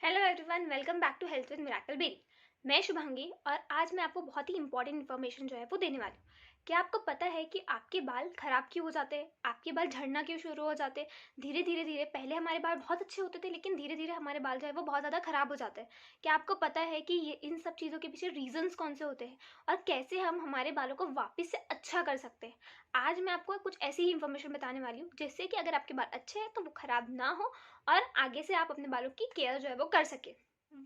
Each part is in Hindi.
Hello everyone, welcome back to health with miracle berry. मैं शुभांगी और आज मैं आपको बहुत ही इंपॉर्टेंट इन्फॉर्मेशन जो है वो देने वाली हूँ। क्या आपको पता है कि आपके बाल खराब क्यों हो जाते हैं, आपके बाल झड़ना क्यों शुरू हो जाते हैं? धीरे धीरे धीरे पहले हमारे बाल बहुत अच्छे होते थे, लेकिन धीरे धीरे हमारे बाल जो है वो बहुत ज़्यादा खराब हो जाते हैं। क्या आपको पता है कि ये इन सब चीज़ों के पीछे रीजंस कौन से होते हैं और कैसे हम हमारे बालों को वापस से अच्छा कर सकते हैं? आज मैं आपको कुछ ऐसी ही इन्फॉर्मेशन बताने वाली हूँ जिससे कि अगर आपके बाल अच्छे हैं तो वो खराब ना हो और आगे से आप अपने बालों की केयर जो है वो कर सके।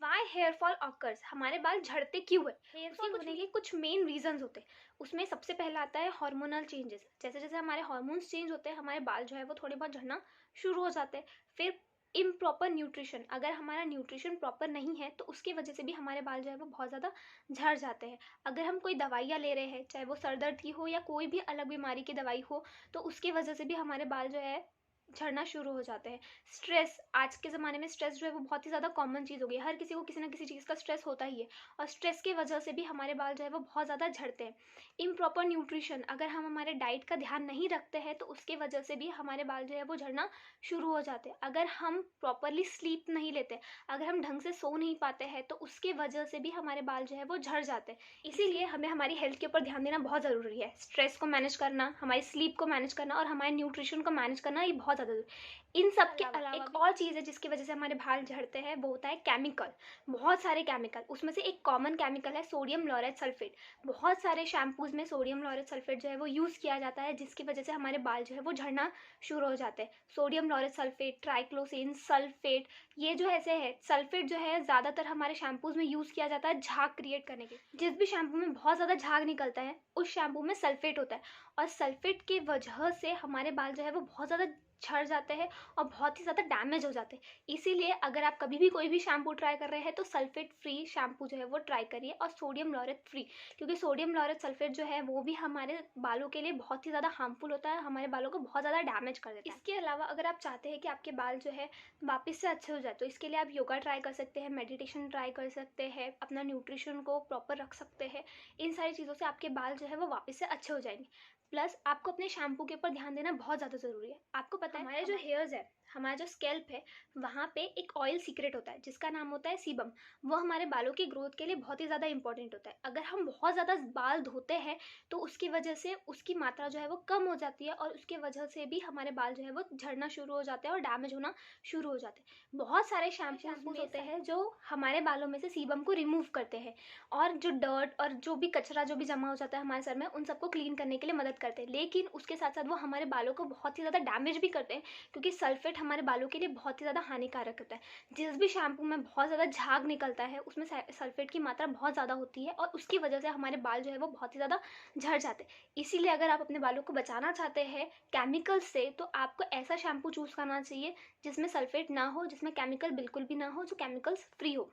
वाई हेयर फॉल ऑकर्स, हमारे बाल झड़ते क्यों है? हेयर फॉल होने के कुछ मेन रीजंस होते हैं। उसमें सबसे पहला आता है हार्मोनल चेंजेस। जैसे जैसे हमारे हार्मोन्स चेंज होते हैं हमारे बाल जो है वो थोड़े बहुत झड़ना शुरू हो जाते हैं। फिर इम्प्रॉपर न्यूट्रिशन, अगर हमारा न्यूट्रिशन प्रॉपर नहीं है तो उसकी वजह से भी हमारे बाल जो है वो बहुत ज़्यादा झड़ जाते हैं। अगर हम कोई दवाइयाँ ले रहे हैं, चाहे वो सर दर्द की हो या कोई भी अलग बीमारी की दवाई हो, तो उसकी वजह से भी हमारे बाल जो है झड़ना शुरू हो जाते हैं। स्ट्रेस, आज के ज़माने में स्ट्रेस जो है वो बहुत ही ज़्यादा कॉमन चीज़ हो गई है। हर किसी को किसी ना किसी चीज़ का स्ट्रेस होता ही है और स्ट्रेस की वजह से भी हमारे बाल जो है वो बहुत ज़्यादा झड़ते हैं। इम्प्रॉपर न्यूट्रिशन, अगर हम हमारे डाइट का ध्यान नहीं रखते हैं तो उसकी वजह से भी हमारे बाल जो है वो झड़ना शुरू हो जाते हैं। अगर हम प्रॉपरली स्लीप नहीं लेते, अगर हम ढंग से सो नहीं पाते हैं तो उसके वजह से भी हमारे बाल जो है वो झड़ जाते हैं। इसीलिए हमें हमारी हेल्थ के ऊपर ध्यान देना बहुत ज़रूरी है। स्ट्रेस को मैनेज करना, हमारी स्लीप को मैनेज करना और हमारे न्यूट्रिशन को मैनेज करना, ये बहुत ज़्यादा ज़रूरी है। इन सब के अलावा एक और चीज़ है जिसकी वजह से हमारे बाल झड़ते हैं, वो होता है केमिकल। बहुत सारे केमिकल, उसमें से एक कॉमन केमिकल है सोडियम लॉरेट सल्फेट। बहुत सारे शैम्पूज़ में सोडियम लॉरेट सल्फेट जो है वो यूज़ किया जाता है, जिसकी वजह से हमारे बाल जो है वो झड़ना शुरू हो जाते हैं। सोडियम लॉरेट सल्फेट, ट्राइक्लोसिन सल्फेट, ये जो ऐसे है सल्फेट जो है ज़्यादातर हमारे शैम्पूज़ में यूज़ किया जाता है झाग क्रिएट करने के। जिस भी शैम्पू में बहुत ज़्यादा झाग निकलता है उस शैम्पू में सल्फेट होता है और सल्फेट की वजह से हमारे बाल जो है वो बहुत ज़्यादा झड़ जाते हैं और बहुत ही ज़्यादा डैमेज हो जाते हैं। इसीलिए अगर आप कभी भी कोई भी शैम्पू ट्राई कर रहे हैं तो सल्फेट फ्री शैम्पू जो है वो ट्राई करिए और सोडियम लॉरेट फ्री, क्योंकि सोडियम लॉरेट सल्फेट जो है वो भी हमारे बालों के लिए बहुत ही ज़्यादा हार्मफुल होता है, हमारे बालों को बहुत ज़्यादा डैमेज कर देता है। इसके अलावा अगर आप चाहते हैं कि आपके बाल जो है वापस से अच्छे हो जाए तो इसके लिए आप योगा ट्राई कर सकते हैं, मेडिटेशन ट्राई कर सकते हैं, अपना न्यूट्रिशन को प्रॉपर रख सकते हैं। इन सारी चीज़ों से आपके बाल जो है वो वापस से अच्छे हो जाएंगे। प्लस आपको अपने शैम्पू के ऊपर ध्यान देना बहुत ज़्यादा ज़रूरी है। आपको पता है हमारे जो हेयर्स है, हमारा जो स्कैल्प है, वहाँ पे एक ऑयल सीक्रेट होता है जिसका नाम होता है सीबम। वो हमारे बालों की ग्रोथ के लिए बहुत ही ज़्यादा इंपॉर्टेंट होता है। अगर हम बहुत ज़्यादा बाल धोते हैं तो उसकी वजह से उसकी मात्रा जो है वो कम हो जाती है और उसकी वजह से भी हमारे बाल जो है वो झड़ना शुरू हो जाते हैं और डैमेज होना शुरू हो जाते हैं। बहुत सारे शैम्पूज होते हैं जो हमारे बालों में से सीबम को रिमूव करते हैं और जो डर्ट और जो भी कचरा जो भी जमा हो जाता है हमारे सर में, उन सबको क्लीन करने के लिए मदद करते हैं। लेकिन उसके साथ साथ वो हमारे बालों को बहुत ही ज़्यादा डैमेज भी करते हैं, क्योंकि सल्फेट हमारे बालों के लिए बहुत ही ज़्यादा हानिकारक होता है। जिस भी शैम्पू में बहुत ज़्यादा झाग निकलता है उसमें सल्फेट की मात्रा बहुत ज़्यादा होती है और उसकी वजह से हमारे बाल जो है वो बहुत ही ज़्यादा झड़ जाते हैं। इसीलिए अगर आप अपने बालों को बचाना चाहते हैं केमिकल से तो आपको ऐसा शैम्पू चूज़ करना चाहिए जिसमें सल्फेट ना हो, जिसमें केमिकल बिल्कुल भी ना हो, जो केमिकल्स फ्री हो।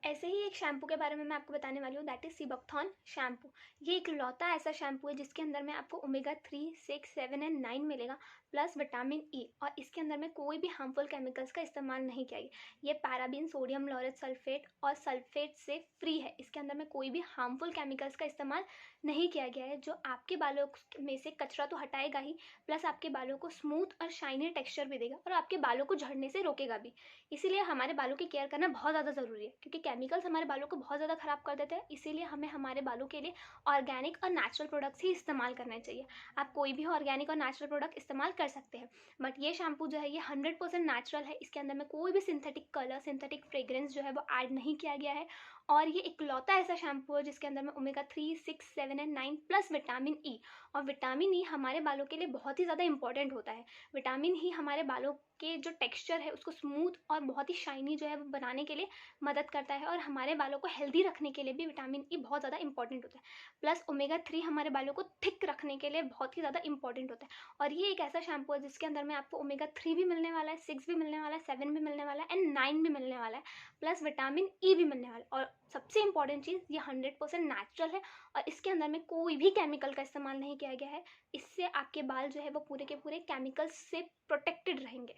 ऐसे ही एक शैम्पू के बारे में मैं आपको बताने वाली हूँ, दैट इज़ सीबकथॉर्न शैम्पू। ये एक लौता ऐसा शैम्पू है जिसके अंदर में आपको ओमेगा 3, 6, 7 एंड 9 मिलेगा, प्लस विटामिन ई, और इसके अंदर में कोई भी हार्मफुल केमिकल्स का इस्तेमाल नहीं किया गया। ये पैराबीन, सोडियम लॉरेट सल्फेट और सल्फेट से फ्री है। इसके अंदर में कोई भी हार्मफुल केमिकल्स का इस्तेमाल नहीं किया गया है, जो आपके बालों में से कचरा तो हटाएगा ही, प्लस आपके बालों को स्मूथ और शाइनी टेक्स्चर भी देगा और आपके बालों को झड़ने से रोकेगा भी। इसीलिए हमारे बालों की केयर करना बहुत ज़्यादा ज़रूरी है, क्योंकि केमिकल्स हमारे बालों को बहुत ज़्यादा ख़राब कर देते हैं। इसीलिए हमें हमारे बालों के लिए ऑर्गेनिक और नेचुरल प्रोडक्ट्स ही इस्तेमाल करने चाहिए। आप कोई भी ऑर्गेनिक और नेचुरल प्रोडक्ट इस्तेमाल कर सकते हैं, बट ये शैम्पू जो है ये 100% नेचुरल है। इसके अंदर में कोई भी सिंथेटिक कलर, सिंथेटिक फ्रेग्रेंस जो है वो ऐड नहीं किया गया है और ये इकलौता ऐसा शैम्पू है जिसके अंदर में omega 3, 6, 7 and 9 plus vitamin E. और विटामिन ई हमारे बालों के लिए बहुत ही ज़्यादा इंपॉर्टेंट होता है। विटामिन ई हमारे बालों के जो टेक्सचर है उसको स्मूथ और बहुत ही शाइनी जो है वो बनाने के लिए मदद करता है और हमारे बालों को हेल्दी रखने के लिए भी विटामिन ई बहुत ज़्यादा इंपॉर्टेंट होता है। प्लस ओमेगा 3 हमारे बालों को थिक रखने के लिए बहुत ही ज़्यादा इंपॉर्टेंट होता है। और ये एक ऐसा शैम्पू है जिसके अंदर में आपको ओमेगा 3 भी मिलने वाला है, 6 भी मिलने वाला है, 7 भी मिलने वाला है एंड 9 भी मिलने वाला है, प्लस विटामिन ई भी मिलने वाला है। और सबसे इंपॉर्टेंट चीज़, ये 100% नेचुरल है और इसके अंदर में कोई भी केमिकल का इस्तेमाल नहीं किया गया है। इससे आपके बाल जो है वो पूरे के पूरे केमिकल्स से प्रोटेक्टेड रहेंगे।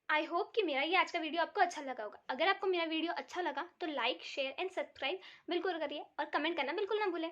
आई होप कि मेरा ये आज का वीडियो आपको अच्छा लगा होगा। अगर आपको मेरा वीडियो अच्छा लगा तो लाइक, शेयर एंड सब्सक्राइब बिल्कुल करिए और कमेंट करना बिल्कुल ना भूलें।